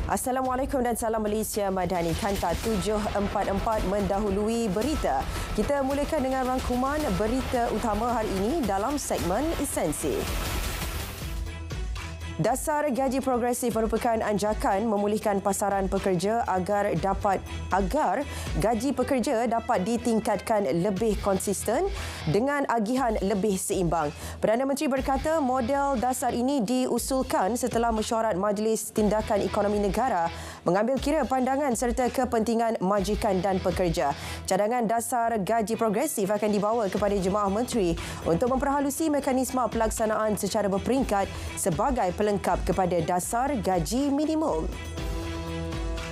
Assalamualaikum dan salam Malaysia Madani. Kanta 744 mendahului berita. Kita mulakan dengan rangkuman berita utama hari ini dalam segmen Esensi. Dasar gaji progresif merupakan anjakan memulihkan pasaran pekerja agar gaji pekerja dapat ditingkatkan lebih konsisten dengan agihan lebih seimbang. Perdana Menteri berkata model dasar ini diusulkan setelah mesyuarat Majlis Tindakan Ekonomi Negara mengambil kira pandangan serta kepentingan majikan dan pekerja. Cadangan dasar gaji progresif akan dibawa kepada Jemaah Menteri untuk memperhalusi mekanisme pelaksanaan secara berperingkat sebagai pelengkap kepada dasar gaji minimum.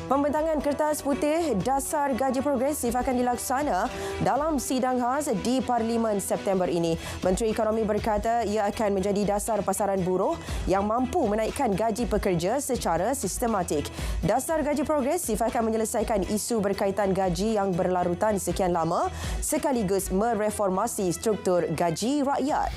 Pembentangan kertas putih dasar gaji progresif akan dilaksana dalam sidang khas di Parlimen September ini. Menteri Ekonomi berkata ia akan menjadi dasar pasaran buruh yang mampu menaikkan gaji pekerja secara sistematik. Dasar gaji progresif akan menyelesaikan isu berkaitan gaji yang berlarutan sekian lama sekaligus mereformasi struktur gaji rakyat.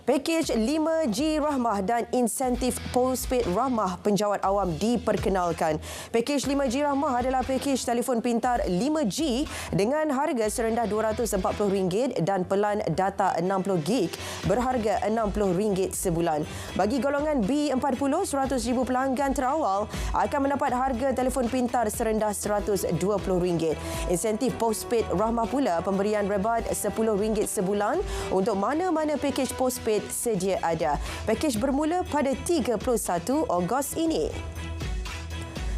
Pakej 5G Rahmah dan insentif postpaid Rahmah penjawat awam diperkenalkan. Pakej 5G Rahmah adalah pakej telefon pintar 5G dengan harga serendah RM240 dan pelan data 60GB berharga RM60 sebulan. Bagi golongan B40, 100,000 pelanggan terawal akan mendapat harga telefon pintar serendah RM120. Insentif postpaid Rahmah pula pemberian rebat RM10 sebulan untuk mana-mana pakej postpaid sedia ada. Pakej bermula pada 31 Ogos ini.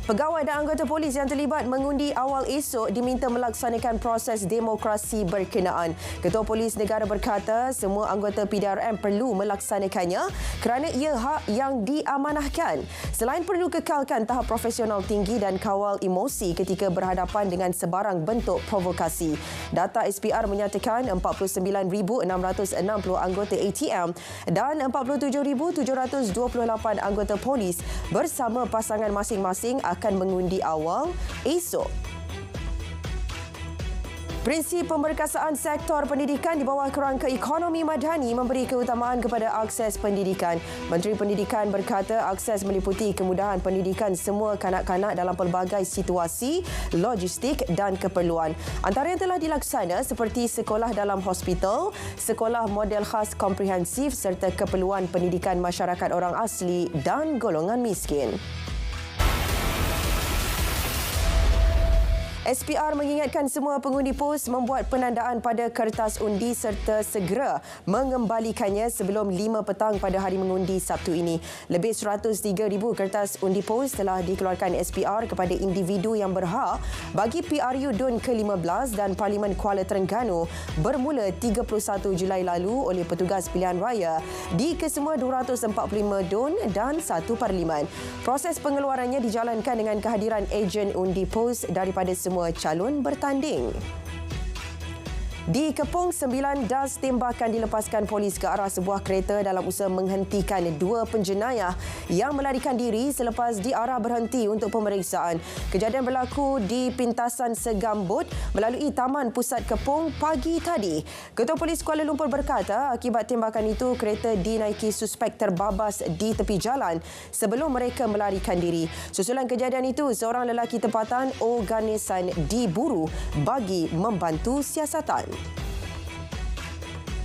Pegawai dan anggota polis yang terlibat mengundi awal esok diminta melaksanakan proses demokrasi berkenaan. Ketua Polis Negara berkata semua anggota PDRM perlu melaksanakannya kerana ia hak yang diamanahkan. Selain perlu kekalkan tahap profesional tinggi dan kawal emosi ketika berhadapan dengan sebarang bentuk provokasi. Data SPR menyatakan 49,660 anggota ATM dan 47,728 anggota polis bersama pasangan masing-masing akan mengundi awal esok. Prinsip pemberkasaan sektor pendidikan di bawah kerangka ekonomi madani memberi keutamaan kepada akses pendidikan. Menteri Pendidikan berkata akses meliputi kemudahan pendidikan semua kanak-kanak dalam pelbagai situasi, logistik dan keperluan. Antara yang telah dilaksana seperti sekolah dalam hospital, sekolah model khas komprehensif serta keperluan pendidikan masyarakat orang asli dan golongan miskin. SPR mengingatkan semua pengundi pos membuat penandaan pada kertas undi serta segera mengembalikannya sebelum 5 petang pada hari mengundi Sabtu ini. Lebih 103,000 kertas undi pos telah dikeluarkan SPR kepada individu yang berhak bagi PRU DUN ke-15 dan Parlimen Kuala Terengganu bermula 31 Julai lalu oleh petugas pilihan raya di kesemua 245 DUN dan 1 Parlimen. Proses pengeluarannya dijalankan dengan kehadiran ejen undi pos daripada semua calon bertanding. Di Kepong, 9 das tembakan dilepaskan polis ke arah sebuah kereta dalam usaha menghentikan 2 penjenayah yang melarikan diri selepas diarah berhenti untuk pemeriksaan. Kejadian berlaku di pintasan Segambut melalui Taman Pusat Kepong pagi tadi. Ketua Polis Kuala Lumpur berkata akibat tembakan itu kereta dinaiki suspek terbabas di tepi jalan sebelum mereka melarikan diri. Susulan kejadian itu, seorang lelaki tempatan Oganesan diburu bagi membantu siasatan.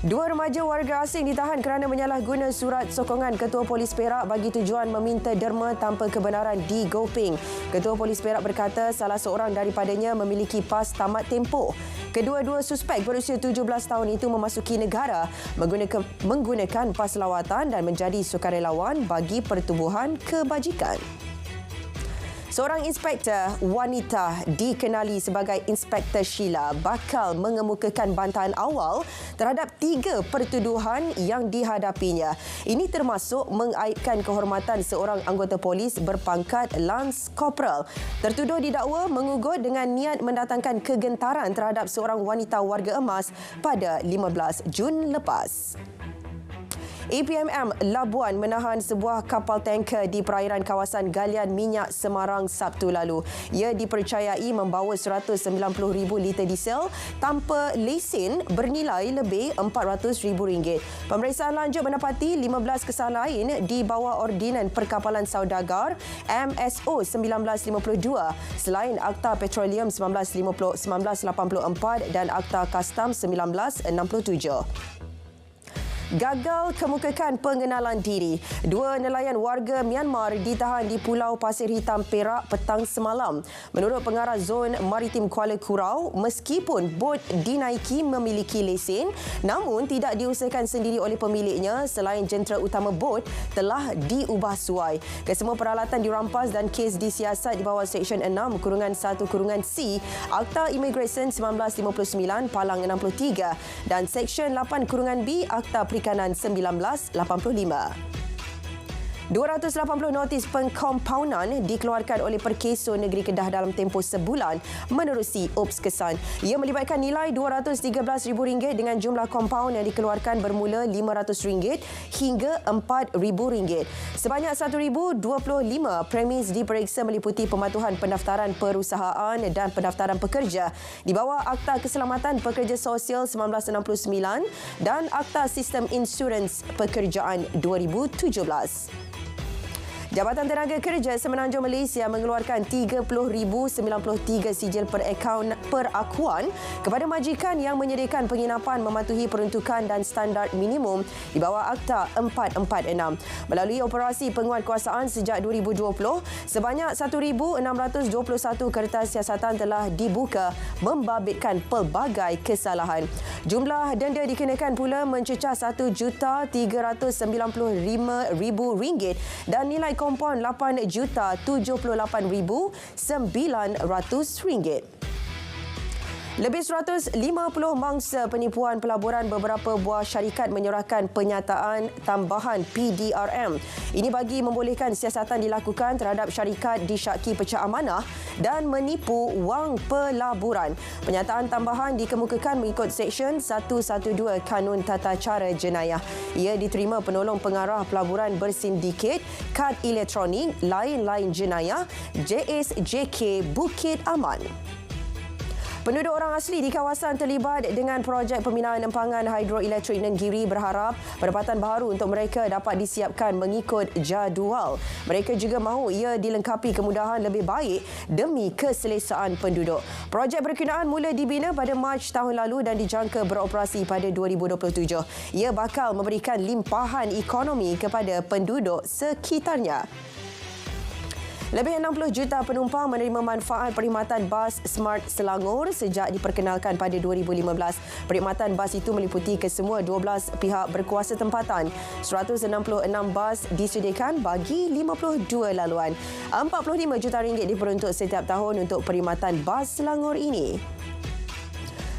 2 remaja warga asing ditahan kerana menyalahguna surat sokongan Ketua Polis Perak bagi tujuan meminta derma tanpa kebenaran di Gopeng. Ketua Polis Perak berkata salah seorang daripadanya memiliki pas tamat tempoh. Kedua-dua suspek berusia 17 tahun itu memasuki negara menggunakan pas lawatan dan menjadi sukarelawan bagi pertubuhan kebajikan. Seorang inspektor wanita dikenali sebagai Inspektor Sheila bakal mengemukakan bantahan awal terhadap 3 pertuduhan yang dihadapinya. Ini termasuk mengaibkan kehormatan seorang anggota polis berpangkat Lance Corporal. Tertuduh didakwa mengugut dengan niat mendatangkan kegentaran terhadap seorang wanita warga emas pada 15 Jun lepas. APMM Labuan menahan sebuah kapal tanker di perairan kawasan galian minyak Semarang Sabtu lalu. Ia dipercayai membawa 190,000 liter diesel tanpa lesen bernilai lebih RM400,000. Pemeriksaan lanjut mendapati 15 kesalahan lain di bawah Ordinan Perkapalan Saudagar MSO 1952 selain Akta Petroleum 1984 dan Akta Kastam 1967. Gagal kemukakan pengenalan diri. Dua nelayan warga Myanmar ditahan di Pulau Pasir Hitam Perak petang semalam. Menurut pengarah Zon Maritim Kuala Kurau, meskipun bot dinaiki memiliki lesen, namun tidak diusahakan sendiri oleh pemiliknya selain jentera utama bot telah diubah suai. Kesemua peralatan dirampas dan kes disiasat di bawah Seksyen 6-1-C Akta Imigresen 1959 Palang 63 dan Seksyen 8-B Akta Perikanan 1985. 280 notis pengkompaunan dikeluarkan oleh Perkeso Negeri Kedah dalam tempoh sebulan menerusi Ops Kesan. Ia melibatkan nilai RM213,000 dengan jumlah kompaun yang dikeluarkan bermula RM500 hingga RM4,000. Sebanyak 1,025 premis diperiksa meliputi pematuhan pendaftaran perusahaan dan pendaftaran pekerja di bawah Akta Keselamatan Pekerja Sosial 1969 dan Akta Sistem Insurans Pekerjaan 2017. Jabatan Tenaga Kerja Semenanjung Malaysia mengeluarkan 30,093 sijil perakuan kepada majikan yang menyediakan penginapan mematuhi peruntukan dan standard minimum di bawah Akta 446. Melalui operasi penguatkuasaan sejak 2020, sebanyak 1,621 kertas siasatan telah dibuka membabitkan pelbagai kesalahan. Jumlah denda dikenakan pula mencecah RM1,395,000 dan nilai kompaun RM878,900. Lebih 150 mangsa penipuan pelaburan beberapa buah syarikat menyerahkan penyataan tambahan PDRM. Ini bagi membolehkan siasatan dilakukan terhadap syarikat disyaki pecah amanah dan menipu wang pelaburan. Penyataan tambahan dikemukakan mengikut Seksyen 112 Kanun Tata Cara Jenayah. Ia diterima penolong pengarah pelaburan bersindiket kad elektronik lain-lain jenayah JSJK Bukit Aman. Penduduk orang asli di kawasan terlibat dengan projek pembinaan empangan hidroelektrik Nenggiri berharap pendapatan baru untuk mereka dapat disiapkan mengikut jadual. Mereka juga mahu ia dilengkapi kemudahan lebih baik demi keselesaan penduduk. Projek berkenaan mula dibina pada Mac tahun lalu dan dijangka beroperasi pada 2027. Ia bakal memberikan limpahan ekonomi kepada penduduk sekitarnya. Lebih 60 juta penumpang menerima manfaat perkhidmatan bas Smart Selangor sejak diperkenalkan pada 2015. Perkhidmatan bas itu meliputi kesemua 12 pihak berkuasa tempatan. 166 bas disediakan bagi 52 laluan. RM45 juta diperuntuk setiap tahun untuk perkhidmatan bas Selangor ini.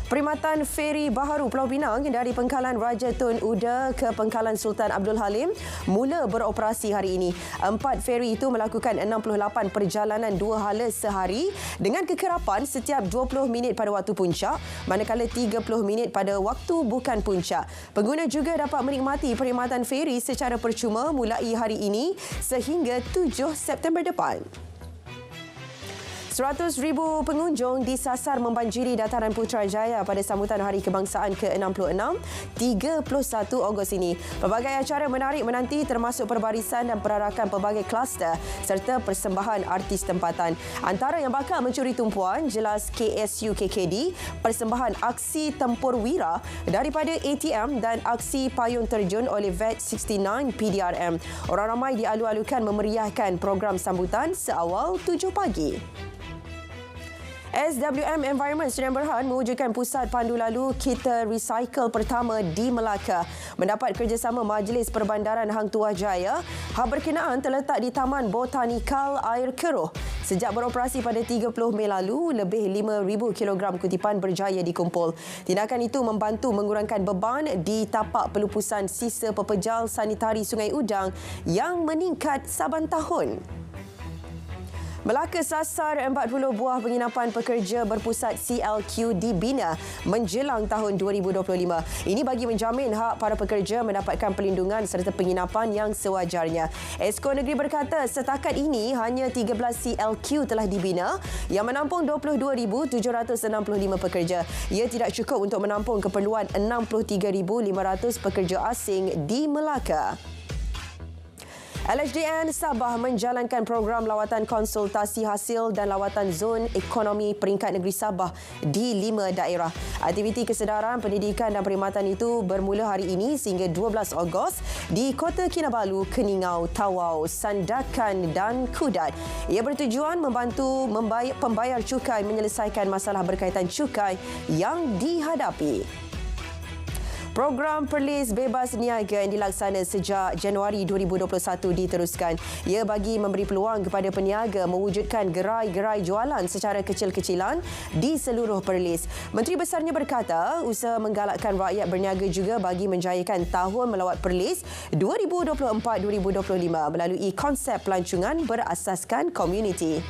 Perkhidmatan feri baharu Pulau Pinang dari Pengkalan Raja Tun Uda ke Pengkalan Sultan Abdul Halim mula beroperasi hari ini. 4 feri itu melakukan 68 perjalanan 2 hala sehari dengan kekerapan setiap 20 minit pada waktu puncak, manakala 30 minit pada waktu bukan puncak. Pengguna juga dapat menikmati perkhidmatan feri secara percuma mulai hari ini sehingga 7 September depan. 100,000 pengunjung disasar membanjiri dataran Putrajaya pada sambutan Hari Kebangsaan ke-66, 31 Ogos ini. Pelbagai acara menarik menanti termasuk perbarisan dan perarakan pelbagai kluster serta persembahan artis tempatan. Antara yang bakal mencuri tumpuan jelas KSU KKD, persembahan aksi tempur wira daripada ATM dan aksi payung terjun oleh VET 69 PDRM. Orang ramai dialu-alukan memeriahkan program sambutan seawal 7 pagi. SWM Environment Sdn Bhd mewujudkan pusat pandu lalu Kita Recycle pertama di Melaka. Mendapat kerjasama Majlis Perbandaran Hang Tuah Jaya, hab berkenaan terletak di Taman Botanikal Air Keruh. Sejak beroperasi pada 30 Mei lalu, lebih 5,000 kilogram kutipan berjaya dikumpul. Tindakan itu membantu mengurangkan beban di tapak pelupusan sisa pepejal sanitari Sungai Udang yang meningkat saban tahun. Melaka sasar 40 buah penginapan pekerja berpusat CLQ dibina menjelang tahun 2025. Ini bagi menjamin hak para pekerja mendapatkan perlindungan serta penginapan yang sewajarnya. Esko Negeri berkata setakat ini hanya 13 CLQ telah dibina yang menampung 22,765 pekerja. Ia tidak cukup untuk menampung keperluan 63,500 pekerja asing di Melaka. LHDN Sabah menjalankan program lawatan konsultasi hasil dan lawatan zon ekonomi peringkat negeri Sabah di 5 daerah. Aktiviti kesedaran, pendidikan dan perkhidmatan itu bermula hari ini sehingga 12 Ogos di Kota Kinabalu, Keningau, Tawau, Sandakan dan Kudat. Ia bertujuan membantu pembayar cukai menyelesaikan masalah berkaitan cukai yang dihadapi. Program Perlis Bebas Niaga yang dilaksana sejak Januari 2021 diteruskan. Ia bagi memberi peluang kepada peniaga mewujudkan gerai-gerai jualan secara kecil-kecilan di seluruh Perlis. Menteri Besarnya berkata, usaha menggalakkan rakyat berniaga juga bagi menjayakan Tahun Melawat Perlis 2024-2025 melalui konsep pelancongan berasaskan komuniti.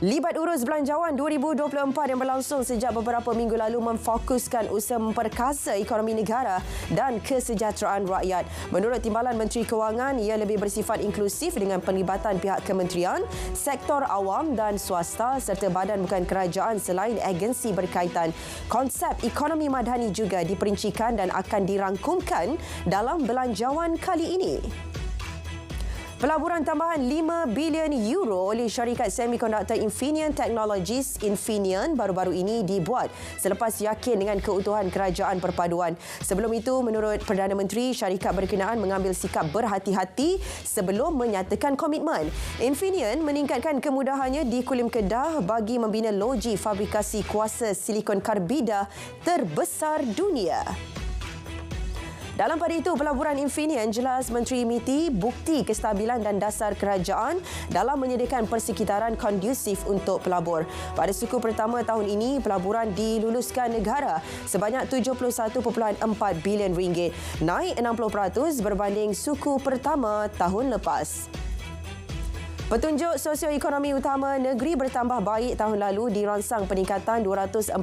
Libat Urus Belanjawan 2024 yang berlangsung sejak beberapa minggu lalu memfokuskan usaha memperkasa ekonomi negara dan kesejahteraan rakyat. Menurut Timbalan Menteri Kewangan, ia lebih bersifat inklusif dengan penglibatan pihak kementerian, sektor awam dan swasta serta badan bukan kerajaan selain agensi berkaitan. Konsep ekonomi madani juga diperincikan dan akan dirangkumkan dalam belanjawan kali ini. Pelaburan tambahan 5 bilion euro oleh syarikat semikonduktor Infineon Technologies Infineon baru-baru ini dibuat selepas yakin dengan keutuhan kerajaan perpaduan. Sebelum itu, menurut Perdana Menteri, syarikat berkenaan mengambil sikap berhati-hati sebelum menyatakan komitmen. Infineon meningkatkan kemudahannya di Kulim Kedah bagi membina loji fabrikasi kuasa silikon karbida terbesar dunia. Dalam pada itu, pelaburan Infineon jelas Menteri MITI bukti kestabilan dan dasar kerajaan dalam menyediakan persekitaran kondusif untuk pelabur. Pada suku pertama tahun ini, pelaburan diluluskan negara sebanyak 71.4 bilion ringgit, naik 60% berbanding suku pertama tahun lepas. Petunjuk sosioekonomi utama negeri bertambah baik tahun lalu dirangsang peningkatan 248.1%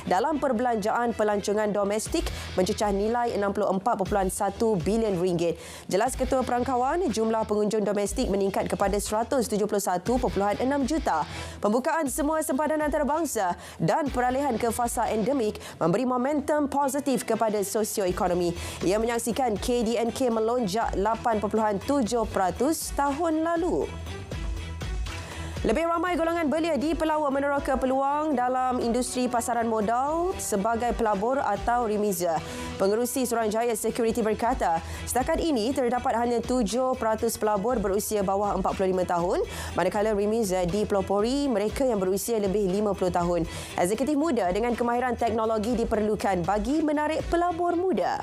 dalam perbelanjaan pelancongan domestik mencecah nilai 64.1 bilion ringgit. Jelas Ketua Perangkawan, jumlah pengunjung domestik meningkat kepada 171.6 juta. Pembukaan semua sempadan antarabangsa dan peralihan ke fasa endemik memberi momentum positif kepada sosioekonomi. Ia menyaksikan KDNK melonjak 8.7% tahun lalu. Lebih ramai golongan belia di Pelawak meneroka peluang dalam industri pasaran modal sebagai pelabur atau remiza. Pengerusi Suruhanjaya Security berkata, setakat ini terdapat hanya 7% pelabur berusia bawah 45 tahun, manakala remiza dipelopori mereka yang berusia lebih 50 tahun. Eksekutif muda dengan kemahiran teknologi diperlukan bagi menarik pelabur muda.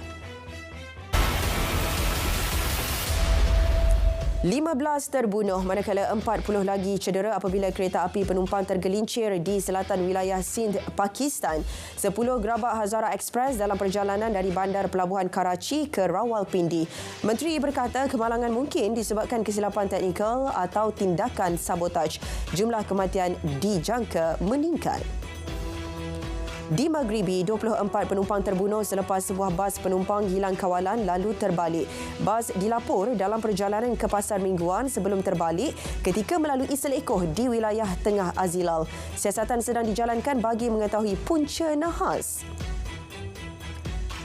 15 terbunuh manakala 40 lagi cedera apabila kereta api penumpang tergelincir di selatan wilayah Sindh, Pakistan. 10 gerabak Hazara Express dalam perjalanan dari bandar pelabuhan Karachi ke Rawalpindi. Menteri berkata kemalangan mungkin disebabkan kesilapan teknikal atau tindakan sabotaj. Jumlah kematian dijangka meningkat. Di Maghribi, 24 penumpang terbunuh selepas sebuah bas penumpang hilang kawalan lalu terbalik. Bas dilapor dalam perjalanan ke pasar mingguan sebelum terbalik ketika melalui selekoh di wilayah Tengah Azilal. Siasatan sedang dijalankan bagi mengetahui punca nahas.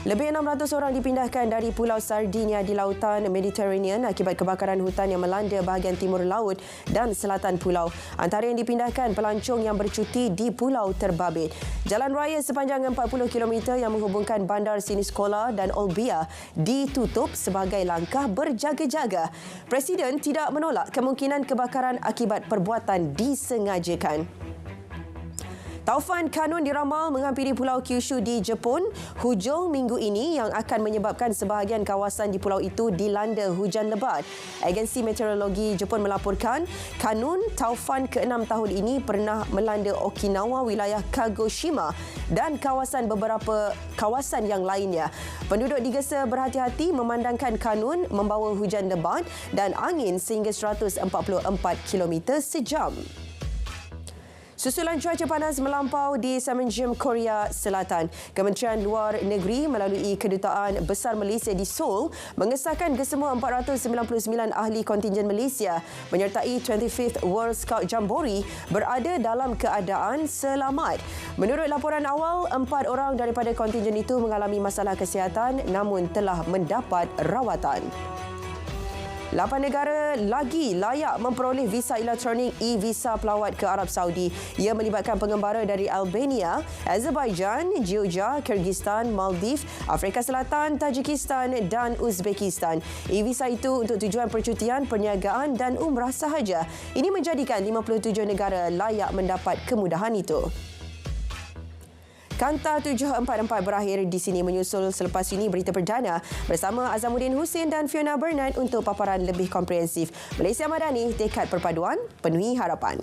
Lebih 600 orang dipindahkan dari Pulau Sardinia di lautan Mediterranean akibat kebakaran hutan yang melanda bahagian timur laut dan selatan pulau. Antara yang dipindahkan pelancong yang bercuti di Pulau Terbabit. Jalan raya sepanjang 40 km yang menghubungkan bandar Siniskola dan Olbia ditutup sebagai langkah berjaga-jaga. Presiden tidak menolak kemungkinan kebakaran akibat perbuatan disengajakan. Taufan Kanun diramal menghampiri Pulau Kyushu di Jepun hujung minggu ini yang akan menyebabkan sebahagian kawasan di pulau itu dilanda hujan lebat. Agensi Meteorologi Jepun melaporkan Kanun taufan ke-6 tahun ini pernah melanda Okinawa, wilayah Kagoshima dan beberapa kawasan yang lainnya. Penduduk digesa berhati-hati memandangkan Kanun membawa hujan lebat dan angin sehingga 144 km sejam. Susulan cuaca panas melampau di Semenanjung Korea Selatan. Kementerian Luar Negeri melalui Kedutaan Besar Malaysia di Seoul mengesahkan kesemua 499 ahli kontingen Malaysia menyertai 25th World Scout Jamboree berada dalam keadaan selamat. Menurut laporan awal, 4 orang daripada kontingen itu mengalami masalah kesihatan namun telah mendapat rawatan. 8 negara lagi layak memperoleh visa elektronik e-visa pelawat ke Arab Saudi. Ia melibatkan pengembara dari Albania, Azerbaijan, Georgia, Kyrgyzstan, Maldives, Afrika Selatan, Tajikistan dan Uzbekistan. E-visa itu untuk tujuan percutian, perniagaan dan umrah sahaja. Ini menjadikan 57 negara layak mendapat kemudahan itu. Kanta 744 berakhir di sini, menyusul selepas ini berita perdana bersama Azamuddin Hussein dan Fiona Bernard untuk paparan lebih komprehensif. Malaysia Madani, tekad perpaduan, penuhi harapan.